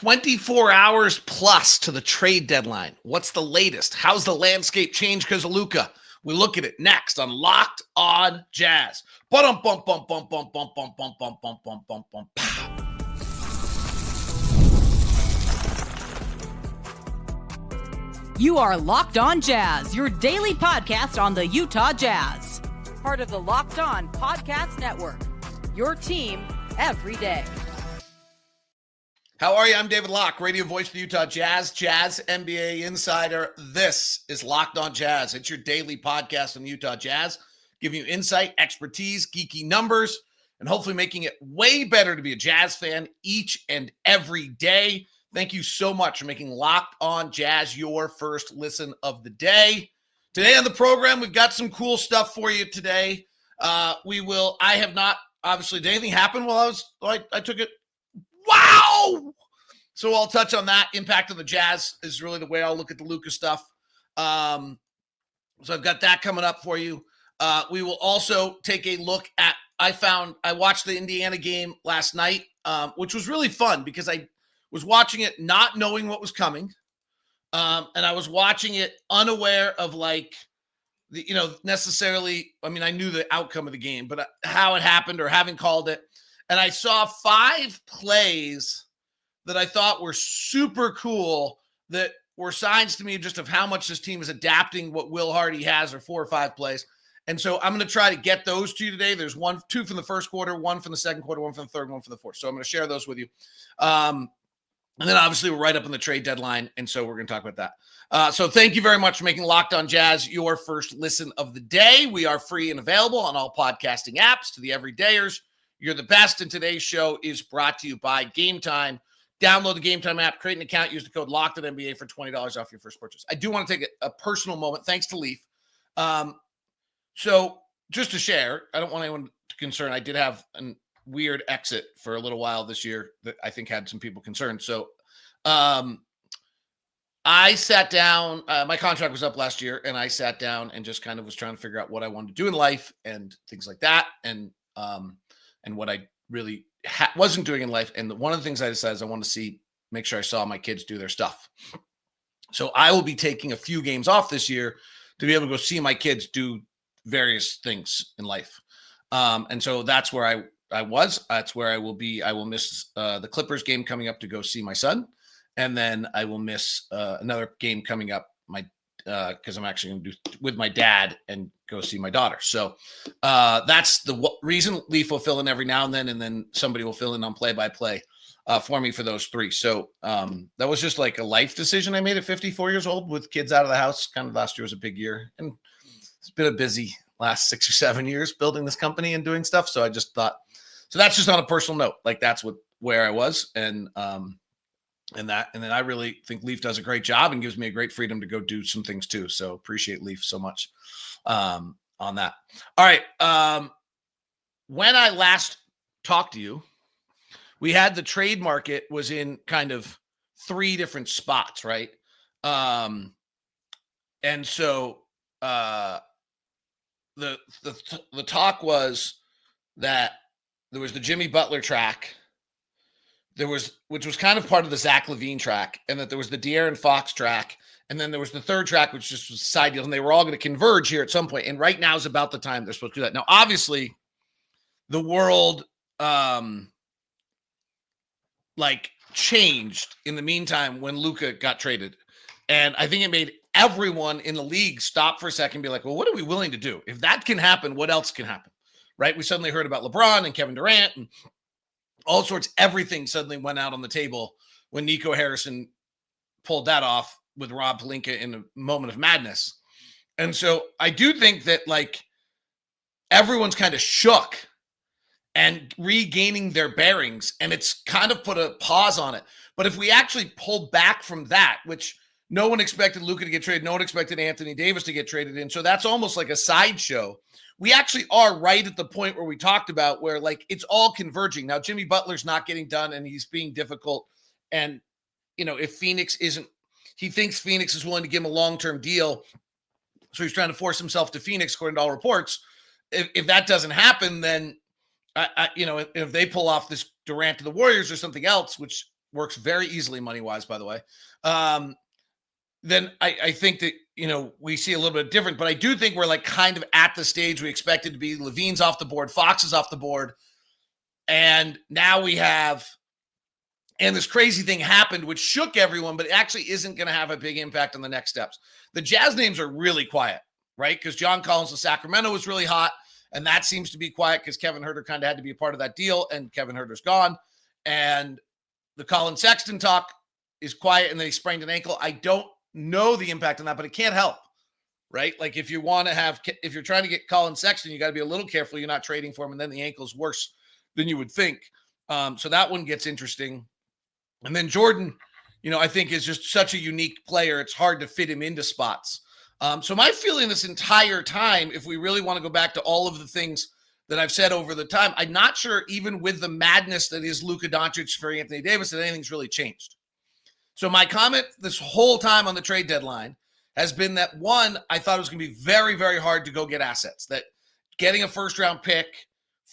24 hours plus to the trade deadline. What's the latest? How's the landscape changed because of Luka? We look at it next on Locked On Jazz. You are Locked On Jazz, your daily podcast on the Utah Jazz. Part of the Locked On Podcast Network, your team every day. How are you? I'm David Locke, radio voice of the Utah Jazz, Jazz NBA insider. This is Locked On Jazz. It's your daily podcast on the Utah Jazz, giving you insight, expertise, geeky numbers, and hopefully making it way better to be a Jazz fan each and every day. Thank you so much for making Locked On Jazz your first listen of the day. Today on the program, we've got some cool stuff for you today. I have not, obviously, did anything happen while I took it? Wow! So I'll touch on that. Impact on the Jazz is really the way I'll look at the Luka stuff. So I've got that coming up for you. We will also take a look at, I watched the Indiana game last night, which was really fun because I was watching it not knowing what was coming. And I was watching it unaware of necessarily, I knew the outcome of the game, but how it happened or having called it. And I saw 5 plays that I thought were super2 that were signs to me just of how much this team is adapting what Will Hardy has, or 4 or 5 plays. And so I'm going to try to get those to you today. There's 2 from the first quarter, 1 from the second quarter, 1 from the third, 1 from the fourth. So I'm going to share those with you. And then obviously we're right up on the trade deadline. And so we're going to talk about that. So thank you very much for making Locked On Jazz your first listen of the day. We are free and available on all podcasting apps. To the everydayers, you're the best. And today's show is brought to you by Game Time. Download the Game Time app, create an account, use the code LOCKEDONNBA for $20 off your first purchase. I do want to take a personal moment. Thanks to Leaf. So just to share, I don't want anyone to concern. I did have a weird exit for a little while this year that I think had some people concerned. So I sat down, my contract was up last year, and I sat down and just kind of was trying to figure out what I wanted to do in life and things like that. And what I really wasn't doing in life. And one of the things I decided is I want to make sure I saw my kids do their stuff. So I will be taking a few games off this year to be able to go see my kids do various things in life. And so that's where I was. That's where I will be. I will miss the Clippers game coming up to go see my son. And then I will miss another game coming up, because I'm actually going to do with my dad and go see my daughter. So that's the reason. Leaf will fill in every now and then somebody will fill in on play-by-play for me for those 3. So that was just like a life decision I made at 54 years old with kids out of the house. Kind of last year was a big year, and it's been a busy last 6 or 7 years building this company and doing stuff. So I just thought, so that's just on a personal note, like that's where I was. And then I really think Leaf does a great job and gives me a great freedom to go do some things too. So appreciate Leaf so much on that. All right. When I last talked to you, we had the trade market was in kind of 3 different spots, right? And so the talk was that there was the Jimmy Butler track. Which was kind of part of the Zach LaVine track, and that there was the De'Aaron Fox track, and then there was the third track, which just was a side deal, and they were all going to converge here at some point. And right now is about the time they're supposed to do that. Now, obviously, the world changed in the meantime when Luka got traded, and I think it made everyone in the league stop for a second and be like, well, what are we willing to do? If that can happen, what else can happen? Right? We suddenly heard about LeBron and Kevin Durant and all sorts, everything suddenly went out on the table when Nico Harrison pulled that off with Rob Pelinka in a moment of madness. And so I do think that everyone's kind of shook and regaining their bearings, and it's kind of put a pause on it. But if we actually pull back from that, which no one expected Luka to get traded, no one expected Anthony Davis to get traded in. So that's almost like a sideshow. We actually are right at the point where we talked about where it's all converging. Now, Jimmy Butler's not getting done and he's being difficult. And, if Phoenix he thinks Phoenix is willing to give him a long-term deal. So he's trying to force himself to Phoenix, according to all reports. If that doesn't happen, then, if they pull off this Durant to the Warriors or something else, which works very easily money-wise, by the way, then I think that, we see a little bit different, but I do think we're like kind of at the stage we expected to be. Levine's off the board, Fox is off the board. And now and this crazy thing happened, which shook everyone, but it actually isn't going to have a big impact on the next steps. The Jazz names are really quiet, right? Because John Collins of Sacramento was really hot, and that seems to be quiet because Kevin Huerter kind of had to be a part of that deal, and Kevin Huerter's gone. And the Collin Sexton talk is quiet, and then he sprained an ankle. I don't know the impact on that, but it can't help, right? Like if you're trying to get Collin Sexton, you got to be a little careful you're not trading for him, and then the ankle's worse than you would think. So that one gets interesting. And then Jordan, I think is just such a unique player. It's hard to fit him into spots. So my feeling this entire time, if we really want to go back to all of the things that I've said over the time, I'm not sure even with the madness that is Luka Dončić for Anthony Davis that anything's really changed. So my comment this whole time on the trade deadline has been that, one, I thought it was going to be very, very hard to go get assets, that getting a first-round pick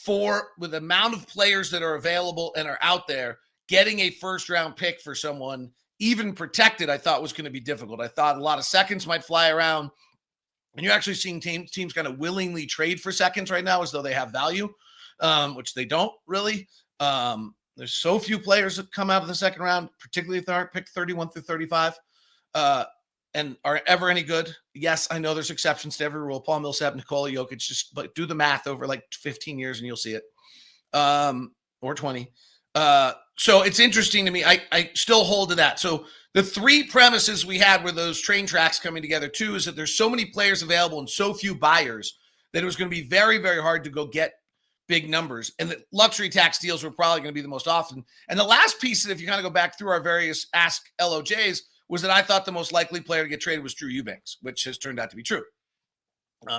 with the amount of players that are available and are out there, getting a first-round pick for someone, even protected, I thought was going to be difficult. I thought a lot of seconds might fly around. And you're actually seeing teams kind of willingly trade for seconds right now as though they have value, which they don't really. There's so few players that come out of the second round, particularly if they aren't picked 31 through 35, and are ever any good. Yes, I know there's exceptions to every rule. Paul Millsap, Nikola Jokic, but do the math over like 15 years and you'll see it, or 20. So it's interesting to me. I still hold to that. So the three premises we had were those train tracks coming together. Two is that there's so many players available and so few buyers that it was going to be very, very hard to go get big numbers. And the luxury tax deals were probably going to be the most often. And the last piece, that if you kind of go back through our various Ask LOJs, was that I thought the most likely player to get traded was Drew Eubanks, which has turned out to be true.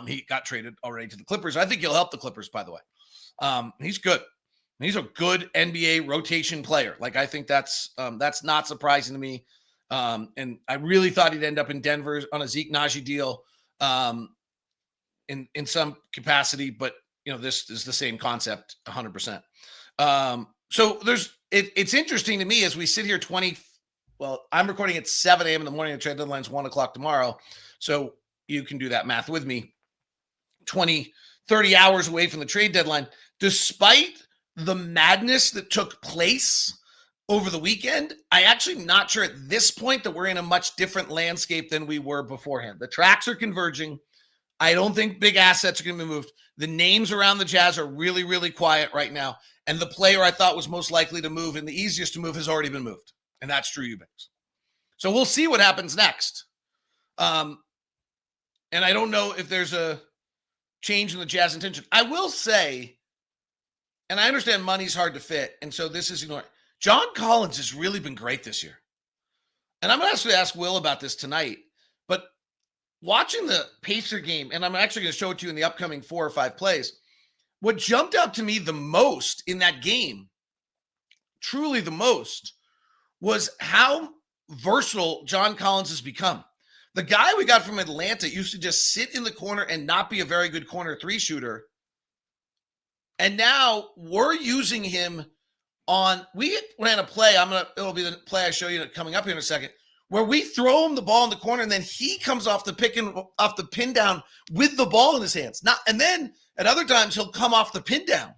He got traded already to the Clippers. I think he'll help the Clippers, by the way. He's good. He's a good NBA rotation player. Like, I think that's not surprising to me. And I really thought he'd end up in Denver on a Zeke Naji deal in some capacity, but this is the same concept 100%. So it's interesting to me as we sit here I'm recording at 7 a.m. in the morning. The trade deadline's 1 o'clock tomorrow. So you can do that math with me. 30 hours away from the trade deadline, despite the madness that took place over the weekend, I actually am not sure at this point that we're in a much different landscape than we were beforehand. The tracks are converging. I don't think big assets are going to be moved. The names around the Jazz are really, really quiet right now. And the player I thought was most likely to move and the easiest to move has already been moved. And that's Drew Eubanks. So we'll see what happens next. And I don't know if there's a change in the Jazz intention. I will say, and I understand money's hard to fit, and so this is ignored. John Collins has really been great this year. And I'm going to actually ask Will about this tonight, but watching the Pacer game, and I'm actually going to show it to you in the upcoming 4 or 5 plays, what jumped out to me the most in that game, truly the most, was how versatile John Collins has become. The guy we got from Atlanta used to just sit in the corner and not be a very good corner 3 shooter. And now we're using him we ran a play. It'll be the play I show you coming up here in a second, where we throw him the ball in the corner and then he comes off the pin down with the ball in his hands. And then at other times he'll come off the pin down.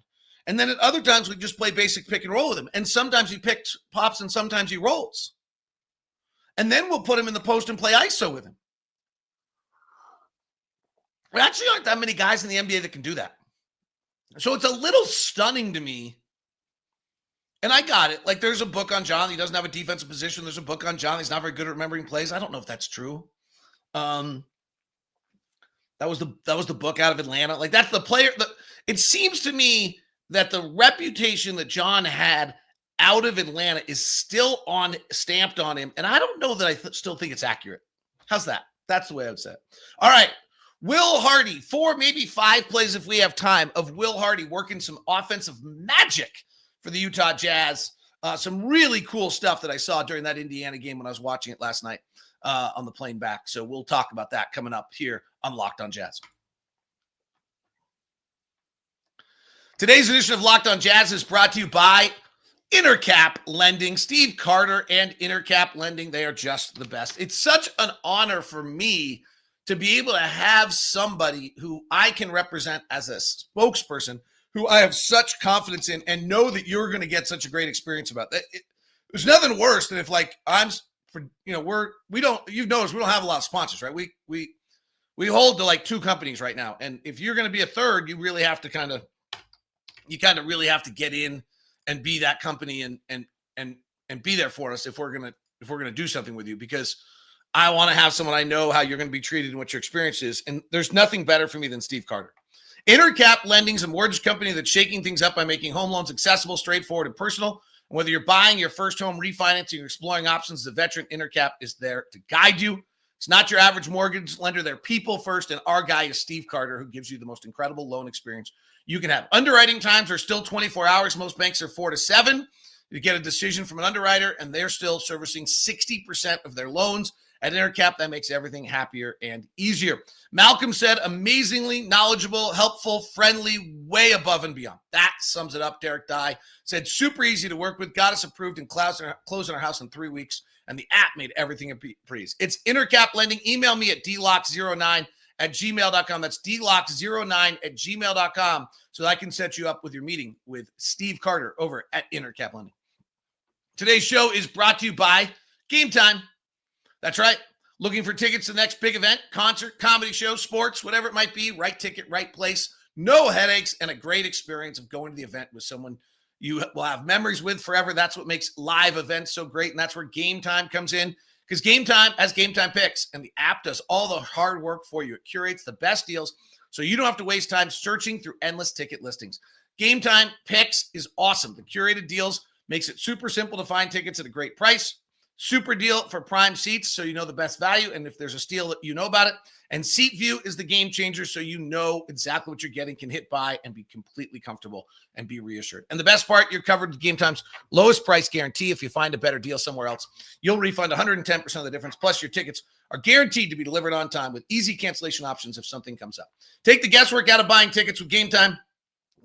And then at other times we just play basic pick and roll with him. And sometimes he pops and sometimes he rolls. And then we'll put him in the post and play ISO with him. There actually aren't that many guys in the NBA that can do that. So it's a little stunning to me. And I got it. Like, there's a book on John. He doesn't have a defensive position. There's a book on John. He's not very good at remembering plays. I don't know if that's true. That was the book out of Atlanta. Like, that's the player. It seems to me that the reputation that John had out of Atlanta is still stamped on him. And I don't know that I still think it's accurate. How's that? That's the way I would say it. All right. Will Hardy, 4, maybe 5 plays if we have time, of Will Hardy working some offensive magic for the Utah Jazz. Some really cool stuff that I saw during that Indiana game when I was watching it last night on the plane back. So we'll talk about that coming up here on Locked On Jazz. Today's edition of Locked On Jazz is brought to you by Intercap Lending, Steve Carter and Intercap Lending, they are just the best. It's such an honor for me to be able to have somebody who I can represent as a spokesperson, who I have such confidence in and know that you're going to get such a great experience about that. There's nothing worse than if like we don't, you've noticed we don't have a lot of sponsors, right? We hold to like 2 companies right now. And if you're going to be a third, you really have to really have to get in and be that company and be there for us if we're going to do something with you, because I want to have someone I know how you're going to be treated and what your experience is. And there's nothing better for me than Steve Carter. Intercap Lending is a mortgage company that's shaking things up by making home loans accessible, straightforward, and personal. And whether you're buying your first home, refinancing, or exploring options, the veteran Intercap is there to guide you. It's not your average mortgage lender. They're people first, and our guy is Steve Carter, who gives you the most incredible loan experience you can have. Underwriting times are still 24 hours. Most banks are 4 to 7. You get a decision from an underwriter, and they're still servicing 60% of their loans. At Intercap, that makes everything happier and easier. Malcolm said, amazingly knowledgeable, helpful, friendly, way above and beyond. That sums it up. Derek Dye said, super easy to work with, got us approved and closing our house in 3 weeks, and the app made everything a breeze. It's Intercap Lending. Email me at dlock09@gmail.com. That's dlock09@gmail.com so that I can set you up with your meeting with Steve Carter over at Intercap Lending. Today's show is brought to you by Game Time. That's right. Looking for tickets to the next big event, concert, comedy show, sports, whatever it might be, right ticket, right place, no headaches, and a great experience of going to the event with someone you will have memories with forever. That's what makes live events so great, and that's where Game Time comes in, because Game Time has Game Time picks, and the app does all the hard work for you. It curates the best deals, so you don't have to waste time searching through endless ticket listings. Game Time picks is awesome. The curated deals makes it super simple to find tickets at a great price. Super deal for prime seats, so you know the best value, and if there's a steal, you know about it. And Seat View is the game changer, so you know exactly what you're getting, can hit buy, and be completely comfortable and be reassured. And the best part, you're covered with Game Time's lowest price guarantee. If you find a better deal somewhere else, you'll refund 110% of the difference. Plus, your tickets are guaranteed to be delivered on time with easy cancellation options if something comes up. Take the guesswork out of buying tickets with Game Time.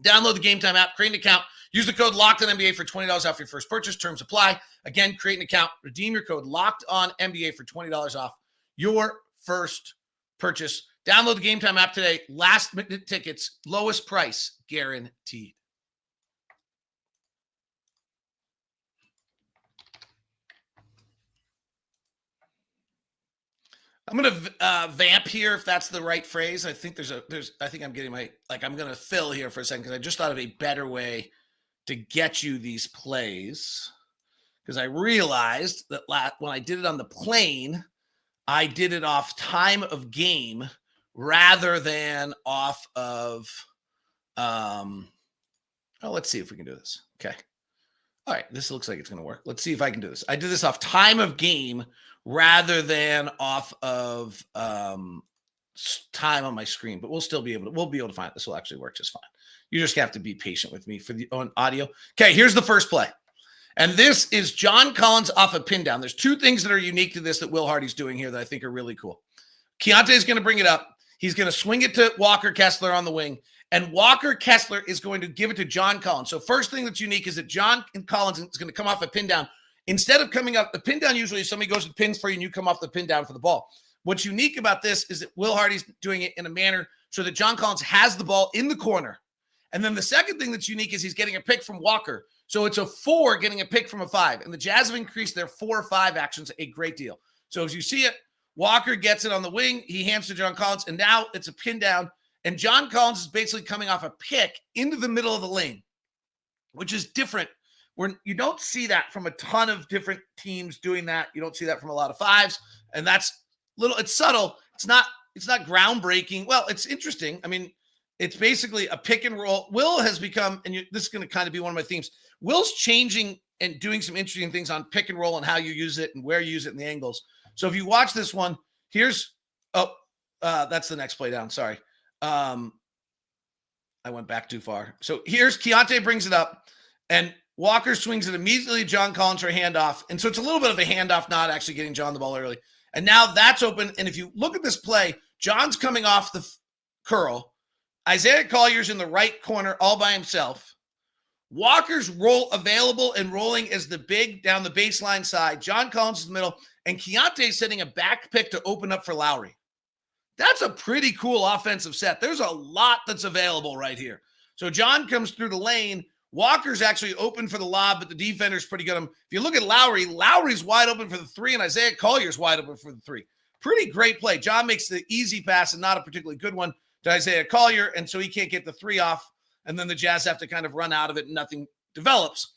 Download the Game Time app, create an account, use the code LOCKEDONNBA for $20 off your first purchase. Terms apply. Again, create an account, redeem your code LOCKEDONNBA for $20 off your first purchase. Download the Game Time app today. Last minute tickets, lowest price guaranteed. I'm going to vamp here, if that's the right phrase. I think I think I'm getting I'm going to fill here for a second, because I just thought of a better way to get you these plays. Because I realized that when I did it on the plane, I did it off time of game rather than off of, let's see if we can do this. Okay. All right. This looks like it's going to work. Let's see if I can do this. I did this off time of game rather than off of time on my screen, but we'll be able to find it. This will actually work just fine. You just have to be patient with me for the audio. Okay. Here's the first play. And this is John Collins off a pin down. There's 2 things that are unique to this that Will Hardy's doing here that I think are really cool. Keyonte is going to bring it up. He's going to swing it to Walker Kessler on the wing. And Walker Kessler is going to give it to John Collins. So first thing that's unique is that John Collins is going to come off a pin down. Instead of coming up the pin down, usually somebody goes to pins for you and you come off the pin down for the ball. What's unique about this is that Will Hardy's doing it in a manner so that John Collins has the ball in the corner. And then the second thing that's unique is he's getting a pick from Walker. So it's a 4 getting a pick from a 5. And the Jazz have increased their 4-5 actions a great deal. So as you see it, Walker gets it on the wing. He hands to John Collins, and now it's a pin down. And John Collins is basically coming off a pick into the middle of the lane, which is different. Where you don't see that from a ton of different teams doing that. You don't see that from a lot of 5s. And that's it's subtle. It's not groundbreaking. Well, it's interesting. I mean, it's basically a pick and roll. Will has become, and this is going to kind of be one of my themes, Will's changing and doing some interesting things on pick and roll and how you use it and where you use it and the angles. So if you watch this one, that's the next play down. Sorry. I went back too far. So here's Keyonte brings it up, and Walker swings it immediately. John Collins for a handoff. And so it's a little bit of a handoff, not actually getting John the ball early. And now that's open. And if you look at this play, John's coming off the curl. Isaiah Collier's in the right corner all by himself. Walker's roll available and rolling as the big down the baseline side. John Collins is in the middle, and Keyonte setting a back pick to open up for Lowry. That's a pretty cool offensive set. There's a lot that's available right here. So John comes through the lane. Walker's actually open for the lob, but the defender's pretty good. If you look at Lowry, Lowry's wide open for the three, and Isaiah Collier's wide open for the three. Pretty great play. John makes the easy pass and not a particularly good one to Isaiah Collier, and so he can't get the three off, and then the Jazz have to kind of run out of it and nothing develops.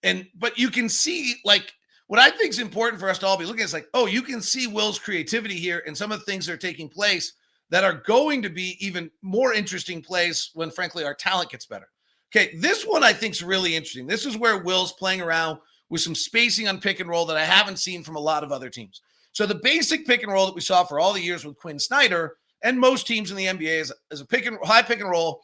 But you can see, like, what I think is important for us to all be looking at is like, oh, you can see Will's creativity here and some of the things that are taking place that are going to be even more interesting plays when, frankly, our talent gets better. Okay, this one I think is really interesting. This is where Will's playing around with some spacing on pick and roll that I haven't seen from a lot of other teams. So the basic pick and roll that we saw for all the years with Quinn Snyder and most teams in the NBA as a high pick and roll,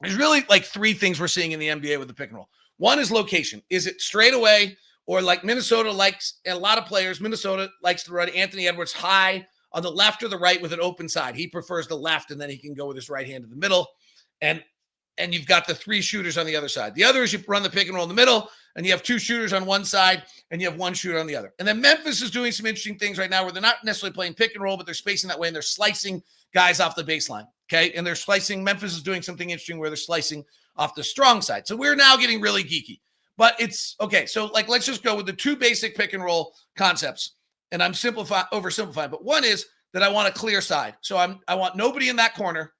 there's really like three things we're seeing in the NBA with the pick and roll. One is location. Is it straight away, or like Minnesota likes, and a lot of players, Minnesota likes to run Anthony Edwards high on the left or the right with an open side. He prefers the left, and then he can go with his right hand in the middle. And you've got the three shooters on the other side. The other is you run the pick and roll in the middle, and you have two shooters on one side, and you have one shooter on the other. And then Memphis is doing some interesting things right now where they're not necessarily playing pick and roll, but they're spacing that way, and they're slicing guys off the baseline, okay? And they're slicing. Memphis is doing something interesting where they're slicing off the strong side. So we're now getting really geeky. But it's, okay, so like let's just go with the two basic pick and roll concepts. And I'm oversimplifying, but one is that I want a clear side. So I want nobody in that corner,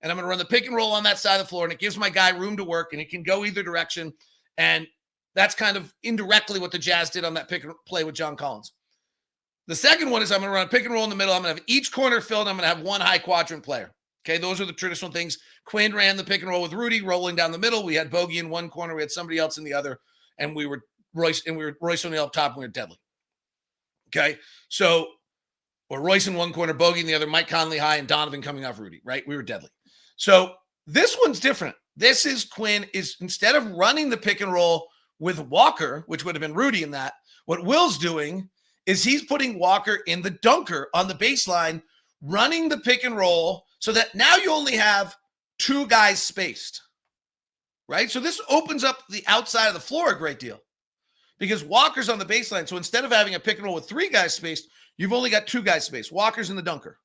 and I'm going to run the pick and roll on that side of the floor, and it gives my guy room to work, and it can go either direction. And that's kind of indirectly what the Jazz did on that pick and play with John Collins. The second one is I'm going to run a pick and roll in the middle. I'm going to have each corner filled. I'm going to have one high quadrant player. Okay, those are the traditional things. Quinn ran the pick and roll with Rudy, rolling down the middle. We had Bogey in one corner. We had somebody else in the other, and we were Royce O'Neal up top, and we were Deadly. Okay, so or Royce in one corner, Bogey in the other, Mike Conley high, and Donovan coming off Rudy. Right, we were Deadly. So this one's different. This is Quinn is, instead of running the pick and roll with Walker, which would have been Rudy in that, what Will's doing is he's putting Walker in the dunker on the baseline, running the pick and roll so that now you only have two guys spaced, right? So this opens up the outside of the floor a great deal because Walker's on the baseline. So instead of having a pick and roll with three guys spaced, you've only got two guys spaced. Walker's in the dunker.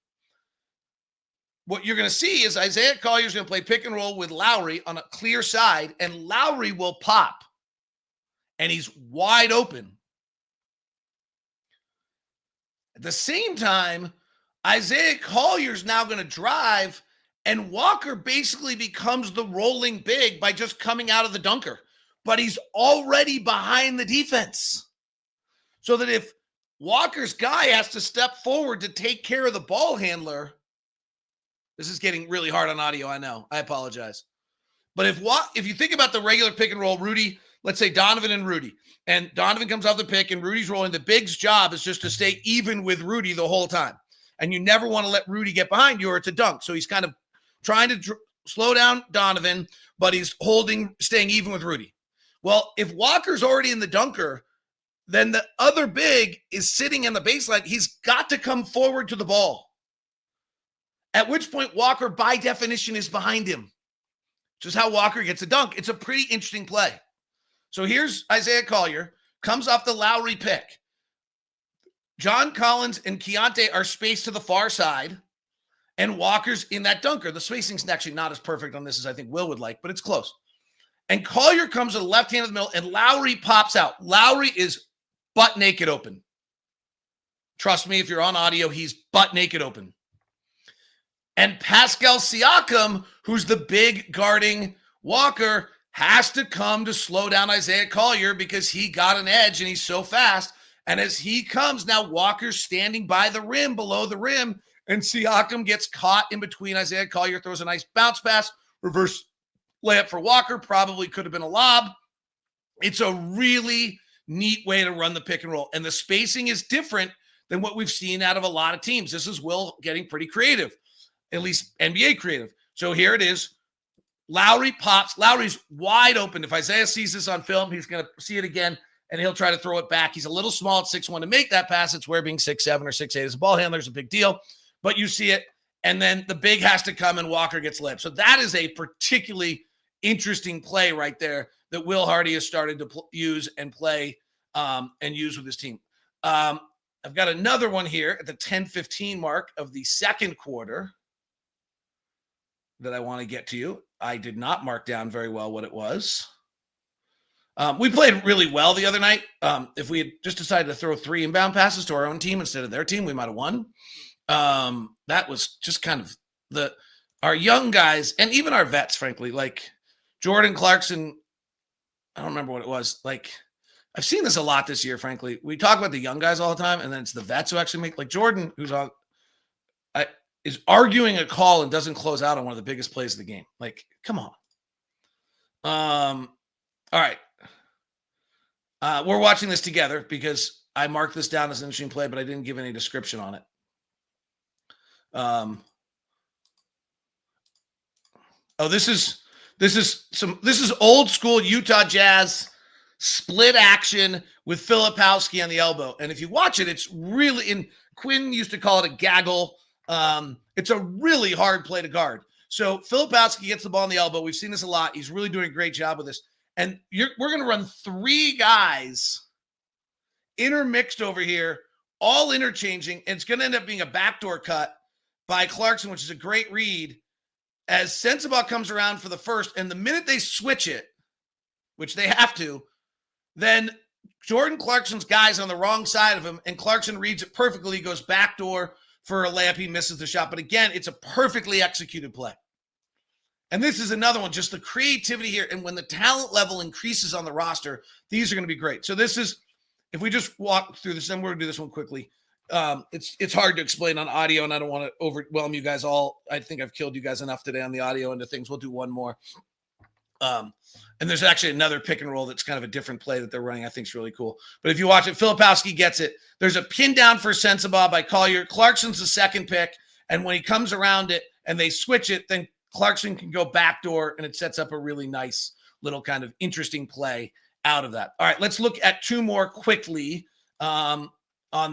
What you're going to see is Isaiah Collier's going to play pick and roll with Lowry on a clear side, and Lowry will pop, and he's wide open. At the same time, Isaiah Collier's now going to drive, and Walker basically becomes the rolling big by just coming out of the dunker. But he's already behind the defense. So that if Walker's guy has to step forward to take care of the ball handler, this is getting really hard on audio, I know. I apologize. But if you think about the regular pick and roll, Rudy, let's say Donovan and Rudy, and Donovan comes off the pick and Rudy's rolling, the big's job is just to stay even with Rudy the whole time. And you never want to let Rudy get behind you or it's a dunk. So he's kind of trying to slow down Donovan, but he's staying even with Rudy. Well, if Walker's already in the dunker, then the other big is sitting in the baseline. He's got to come forward to the ball. At which point Walker, by definition, is behind him. Just how Walker gets a dunk. It's a pretty interesting play. So here's Isaiah Collier, comes off the Lowry pick. John Collins and Keyonte are spaced to the far side, and Walker's in that dunker. The spacing's actually not as perfect on this as I think Will would like, but it's close. And Collier comes to the left hand of the middle, and Lowry pops out. Lowry is butt naked open. Trust me, if you're on audio, he's butt naked open. And Pascal Siakam, who's the big guarding Walker, has to come to slow down Isaiah Collier because he got an edge and he's so fast. And as he comes, now Walker's standing by the rim, below the rim, and Siakam gets caught in between. Isaiah Collier throws a nice bounce pass, reverse layup for Walker, probably could have been a lob. It's a really neat way to run the pick and roll. And the spacing is different than what we've seen out of a lot of teams. This is Will getting pretty creative, at least NBA creative. So here it is. Lowry pops. Lowry's wide open. If Isaiah sees this on film, he's going to see it again, and he'll try to throw it back. He's a little small at 6'1" to make that pass. It's where being 6'7" or 6'8" as a ball handler is a big deal. But you see it, and then the big has to come, and Walker gets lit. So that is a particularly interesting play right there that Will Hardy has started to use and play and use with his team. I've got another one here at the 10:15 mark of the second quarter that I want to get to you. I did not mark down very well what it was. We played really well the other night. If we had just decided to throw 3 inbound passes to our own team instead of their team, we might have won. That was just kind of our young guys and even our vets, frankly, like Jordan Clarkson. I don't remember what it was. Like, I've seen this a lot this year, frankly. We talk about the young guys all the time, and then it's the vets who actually make, like Jordan, who's is arguing a call and doesn't close out on one of the biggest plays of the game. Like, come on. All right. We're watching this together because I marked this down as an interesting play, but I didn't give any description on it. This is old school Utah Jazz split action with Filipowski on the elbow. And if you watch it, it's really, and Quinn used to call it a gaggle. It's a really hard play to guard. So Filipowski gets the ball on the elbow. We've seen this a lot. He's really doing a great job with this. And we're going to run 3 guys intermixed over here, all interchanging. And it's going to end up being a backdoor cut by Clarkson, which is a great read, as Sensabaugh comes around for the first. And the minute they switch it, which they have to, then Jordan Clarkson's guy's on the wrong side of him, and Clarkson reads it perfectly, goes backdoor for a layup. He misses the shot. But again, it's a perfectly executed play. And this is another one, just the creativity here. And when the talent level increases on the roster, these are going to be great. So this is, if we just walk through this, then we're going to do this one quickly. It's hard to explain on audio, and I don't want to overwhelm you guys all. I think I've killed you guys enough today on the audio and the things. We'll do one more. And there's actually another pick and roll that's kind of a different play that they're running. I think is really cool. But if you watch it, Filipowski gets it. There's a pin down for Sensabaugh by Collier. Clarkson's the second pick. And when he comes around it and they switch it, then Clarkson can go backdoor, and it sets up a really nice little kind of interesting play out of that. All right, let's look at 2 more quickly on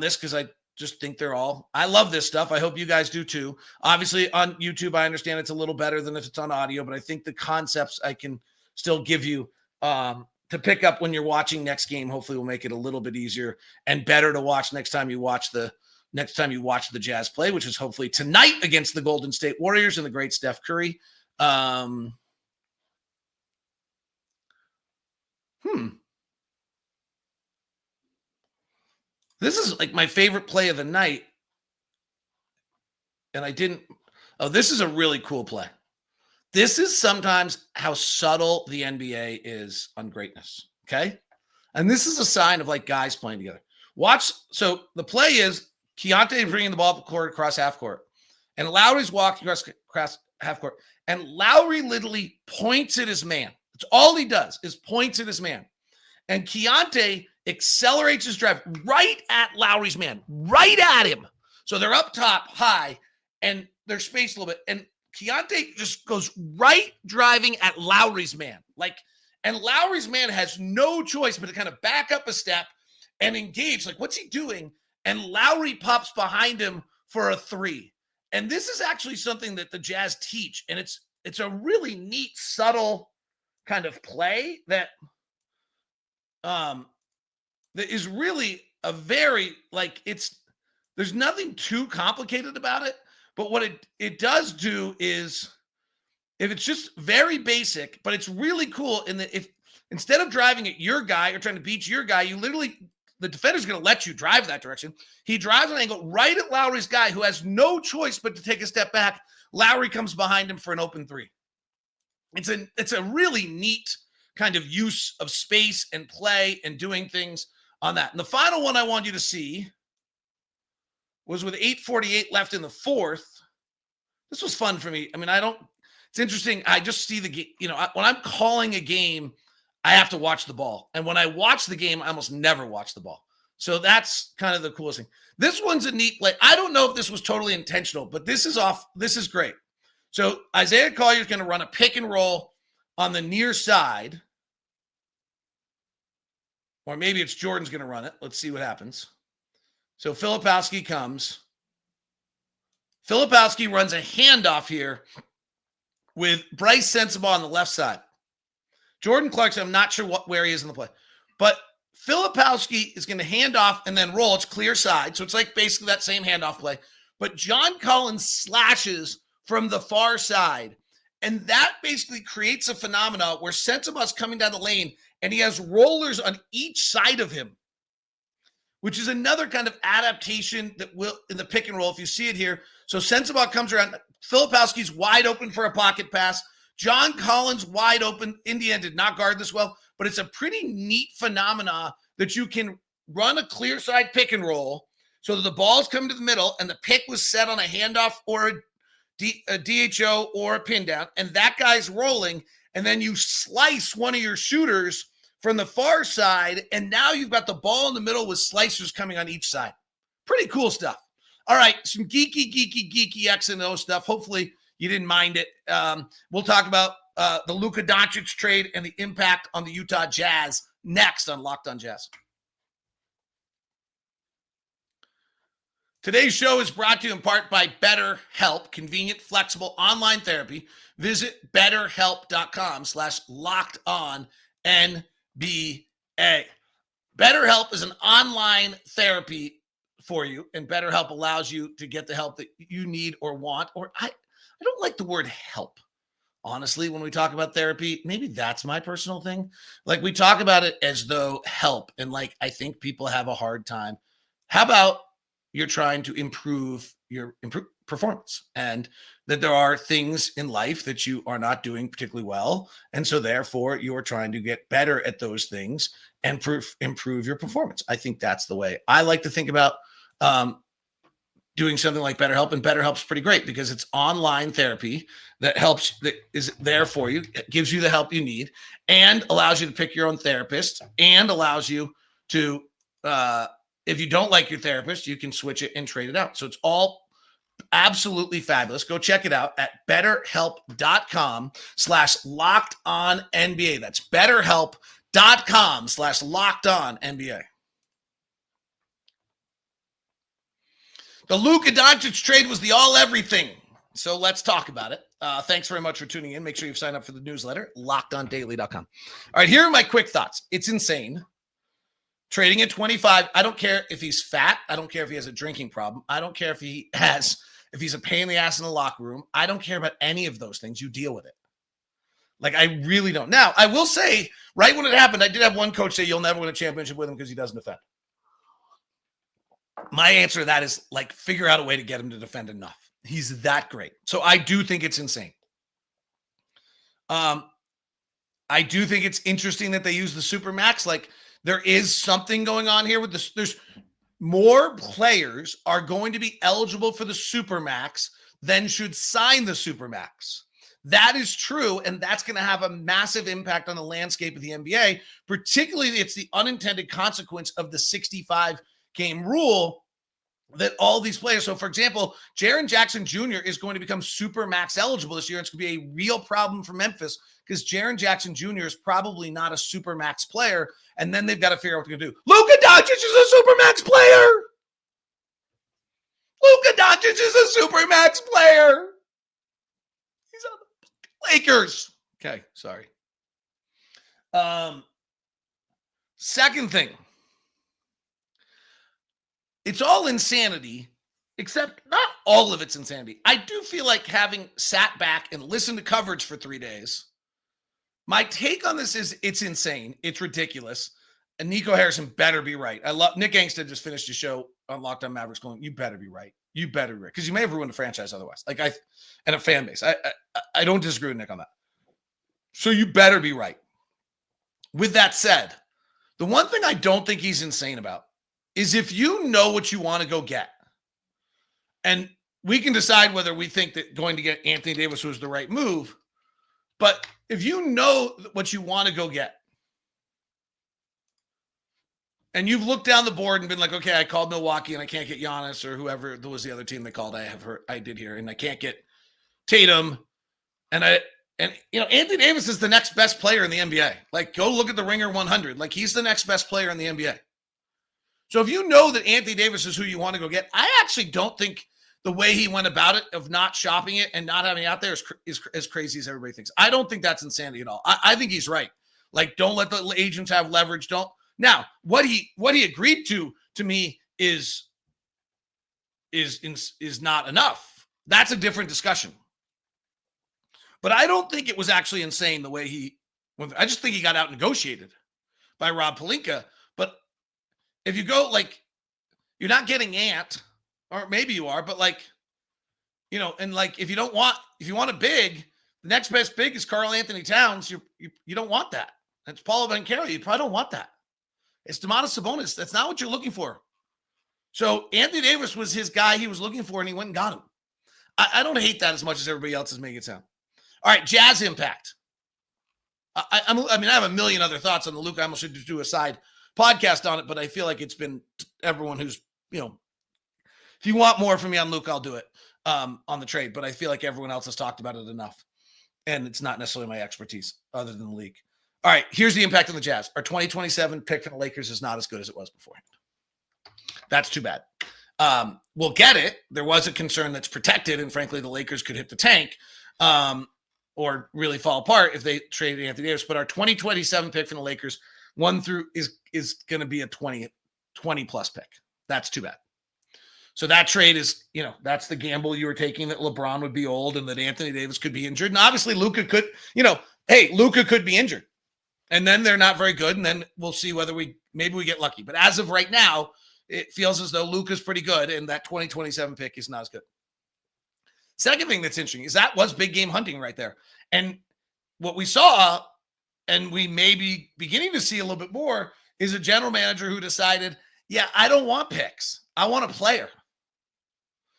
this, because I just think I love this stuff. I hope you guys do too. Obviously on YouTube, I understand it's a little better than if it's on audio, but I think the concepts I can still give you to pick up when you're watching next game, hopefully will make it a little bit easier and better to watch next time you watch the Jazz play, which is hopefully tonight against the Golden State Warriors and the great Steph Curry. This is like my favorite play of the night. And this is a really cool play. This is sometimes how subtle the NBA is on greatness. Okay. And this is a sign of like guys playing together. Watch. So the play is Keyonte bringing the ball up the court across half court, and Lowry's walking across half court, and Lowry literally points at his man. That's all he does, is points at his man. And Keyonte accelerates his drive right at Lowry's man, right at him. So they're up top high and they're spaced a little bit. And Keyonte just goes right driving at Lowry's man. And Lowry's man has no choice but to kind of back up a step and engage. Like, what's he doing? And Lowry pops behind him for a 3. And this is actually something that the Jazz teach. And it's a really neat, subtle kind of play that is really a very, there's nothing too complicated about it. But what it does do is, if it's just very basic, but it's really cool in that if instead of driving at your guy or trying to beat your guy, the defender's going to let you drive that direction. He drives an angle right at Lowry's guy, who has no choice but to take a step back. Lowry comes behind him for an open 3. It's a really neat kind of use of space and play and doing things on that. And the final one I want you to see was with 8:48 left in the fourth. This was fun for me. I mean, it's interesting. I just see the game, when I'm calling a game, I have to watch the ball. And when I watch the game, I almost never watch the ball. So that's kind of the coolest thing. This one's a neat play. I don't know if this was totally intentional, but this is great. So Isaiah Collier's going to run a pick and roll on the near side. Or maybe it's Jordan's going to run it. Let's see what happens. So Filipowski comes. Filipowski runs a handoff here with Bryce Sensabaugh on the left side. Jordan Clarkson, I'm not sure where he is in the play. But Filipowski is going to hand off and then roll. It's clear side. So it's like basically that same handoff play. But John Collins slashes from the far side. And that basically creates a phenomena where Sensabaugh coming down the lane and he has rollers on each side of him, which is another kind of adaptation that will in the pick and roll. If you see it here. So Sensabaugh comes around. Filipowski's wide open for a pocket pass. John Collins wide open. Indiana did not guard this well, but it's a pretty neat phenomena that you can run a clear side pick and roll so that the ball's coming to the middle and the pick was set on a handoff or a DHO or a pin down, and that guy's rolling, and then you slice one of your shooters from the far side, and now you've got the ball in the middle with slicers coming on each side. Pretty cool stuff. All right, some geeky X and O stuff. Hopefully you didn't mind it. We'll talk about the Luka Dončić trade and the impact on the Utah Jazz next on Locked On Jazz. Today's show is brought to you in part by BetterHelp, convenient, flexible online therapy. Visit betterhelp.com/lockedonnba. BetterHelp is an online therapy for you, and BetterHelp allows you to get the help that you need or want. Or I don't like the word help. Honestly, when we talk about therapy, maybe that's my personal thing. Like we talk about it as though help, and like I think people have a hard time. How about you're trying to improve your performance, and that there are things in life that you are not doing particularly well. And so therefore you are trying to get better at those things and improve your performance. I think that's the way I like to think about doing something like BetterHelp, and BetterHelp's pretty great because it's online therapy that helps, that is there for you. It gives you the help you need and allows you to pick your own therapist and allows you to, if you don't like your therapist, you can switch it and trade it out. So it's all absolutely fabulous. Go check it out at betterhelp.com/lockedonnba. That's betterhelp.com/lockedonnba. The Luka Dončić trade was the all everything. So let's talk about it. Thanks very much for tuning in. Make sure you've signed up for the newsletter, lockedondaily.com. All right, here are my quick thoughts. It's insane. Trading at 25, I don't care if he's fat. I don't care if he has a drinking problem. I don't care if he's a pain in the ass in the locker room. I don't care about any of those things. You deal with it. Like, I really don't. Now, I will say, right when it happened, I did have one coach say you'll never win a championship with him because he doesn't defend. My answer to that is, like, figure out a way to get him to defend enough. He's that great. So I do think it's insane. I do think it's interesting that they use the Supermax. Like, there is something going on here with this. There's more players are going to be eligible for the Supermax than should sign the Supermax. That is true, and that's going to have a massive impact on the landscape of the NBA. Particularly, it's the unintended consequence of the 65-game rule that all these players. So, for example, Jaren Jackson Jr. is going to become Supermax eligible this year. It's going to be a real problem for Memphis because Jaren Jackson Jr. is probably not a Supermax player. And then they've got to figure out what they're going to do. Luka Dončić is a Supermax player. Luka Dončić is a Supermax player. He's on the Lakers. Okay, sorry. Second thing. It's all insanity, except not all of it's insanity. I do feel like having sat back and listened to coverage for 3 days, my take on this is it's insane. It's ridiculous. And Nico Harrison better be right. I love Nick Angstead just finished his show on Locked On Mavericks going, you better be right. You better be right. Because you may have ruined the franchise otherwise. And a fan base. I don't disagree with Nick on that. So you better be right. With that said, the one thing I don't think he's insane about is if you know what you want to go get, and we can decide whether we think that going to get Anthony Davis was the right move, but if you know what you want to go get, and you've looked down the board and been like, okay, I called Milwaukee and I can't get Giannis or whoever was the other team they called, I did here, and I can't get Tatum, and Anthony Davis is the next best player in the NBA. Like, go look at the Ringer 100. Like, he's the next best player in the NBA. So if you know that Anthony Davis is who you want to go get, I actually don't think the way he went about it of not shopping it and not having it out there is as crazy as everybody thinks. I don't think that's insanity at all. I think he's right. Like, don't let the agents have leverage. Don't. Now, what he agreed to me is not enough. That's a different discussion. But I don't think it was actually insane the way he went. I just think he got out negotiated by Rob Pelinka. But if you go, like, you're not getting Ant, or maybe you are, but like, you know, and like, if you want a big, the next best big is Karl Anthony Towns. You don't want that. It's Paulo Banchero. You probably don't want that. It's Domantas Sabonis. That's not what you're looking for. So Anthony Davis was his guy he was looking for, and he went and got him. I don't hate that as much as everybody else is making it sound. All right, Jazz impact. I mean, I have a million other thoughts on the Luka. I almost should do a side podcast on it, but I feel like it's been everyone who's, you know, if you want more from me on Luka, I'll do it on the trade. But I feel like everyone else has talked about it enough, and it's not necessarily my expertise other than the league. All right, here's the impact on the Jazz. Our 2027 pick from the Lakers is not as good as it was beforehand. That's too bad. We'll get it. There was a concern that's protected, and frankly, the Lakers could hit the tank or really fall apart if they traded Anthony Davis. But our 2027 pick from the Lakers, 1 through is going to be a 20 plus pick. That's too bad. So that trade is, you know, that's the gamble you were taking, that LeBron would be old and that Anthony Davis could be injured. And obviously Luka could, you know, hey, Luka could be injured. And then they're not very good. And then we'll see whether maybe we get lucky. But as of right now, it feels as though Luka's pretty good, and that 2027 pick is not as good. Second thing that's interesting is that was big game hunting right there. And what we saw, and we may be beginning to see a little bit more, is a general manager who decided, yeah, I don't want picks. I want a player.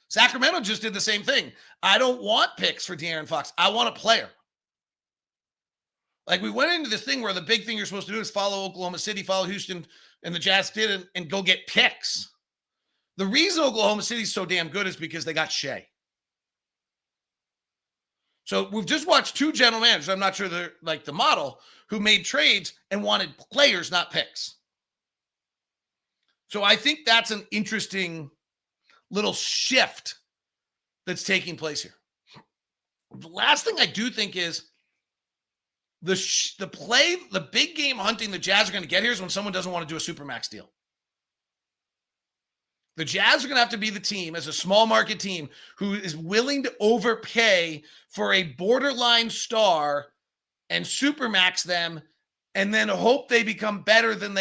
Sacramento just did the same thing. I don't want picks for De'Aaron Fox. I want a player. Like, we went into this thing where the big thing you're supposed to do is follow Oklahoma City, follow Houston, and the Jazz did it, and go get picks. The reason Oklahoma City is so damn good is because they got Shea. So we've just watched 2 general managers, I'm not sure they're like the model, who made trades and wanted players, not picks. So I think that's an interesting little shift that's taking place here. The last thing I do think is the big game hunting the Jazz are going to get here is when someone doesn't want to do a supermax deal. The Jazz are going to have to be the team, as a small market team, who is willing to overpay for a borderline star and supermax them, and then hope they become better than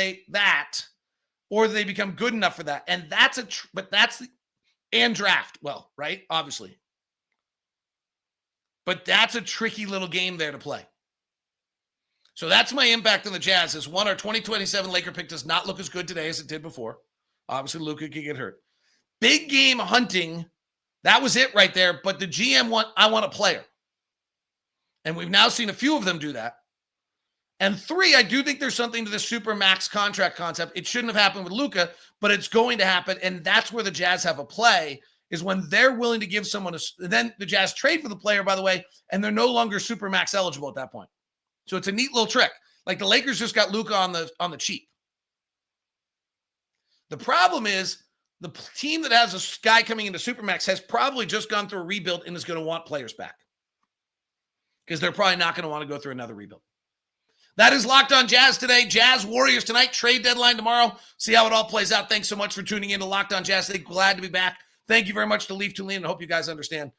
or they become good enough for that. And and draft well, right? Obviously. But that's a tricky little game there to play. So that's my impact on the Jazz. Is one, our 2027 Laker pick does not look as good today as it did before. Obviously, Luka could get hurt. Big game hunting, that was it right there. But the GM I want a player. And we've now seen a few of them do that. And 3, I do think there's something to the super max contract concept. It shouldn't have happened with Luka, but it's going to happen. And that's where the Jazz have a play, is when they're willing to give someone then the Jazz trade for the player, by the way, and they're no longer super max eligible at that point. So it's a neat little trick. Like, the Lakers just got Luka on the cheap. The problem is the team that has a guy coming into Supermax has probably just gone through a rebuild and is going to want players back, because they're probably not going to want to go through another rebuild. That is Locked On Jazz today. Jazz Warriors tonight. Trade deadline tomorrow. See how it all plays out. Thanks so much for tuning in to Locked On Jazz today. Glad to be back. Thank you very much to Leaf Tulane. I hope you guys understand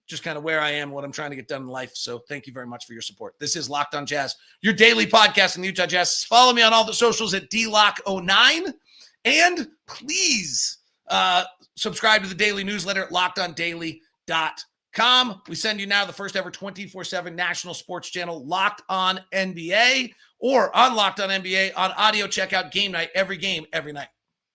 just kind of where I am, what I'm trying to get done in life. So thank you very much for your support. This is Locked On Jazz, your daily podcast in the Utah Jazz. Follow me on all the socials at DLock09. And please subscribe to the daily newsletter at LockedOnDaily.com. We send you now the first ever 24/7 national sports channel, Locked On NBA, or on Locked On NBA on audio. Check out Game Night, every game, every night.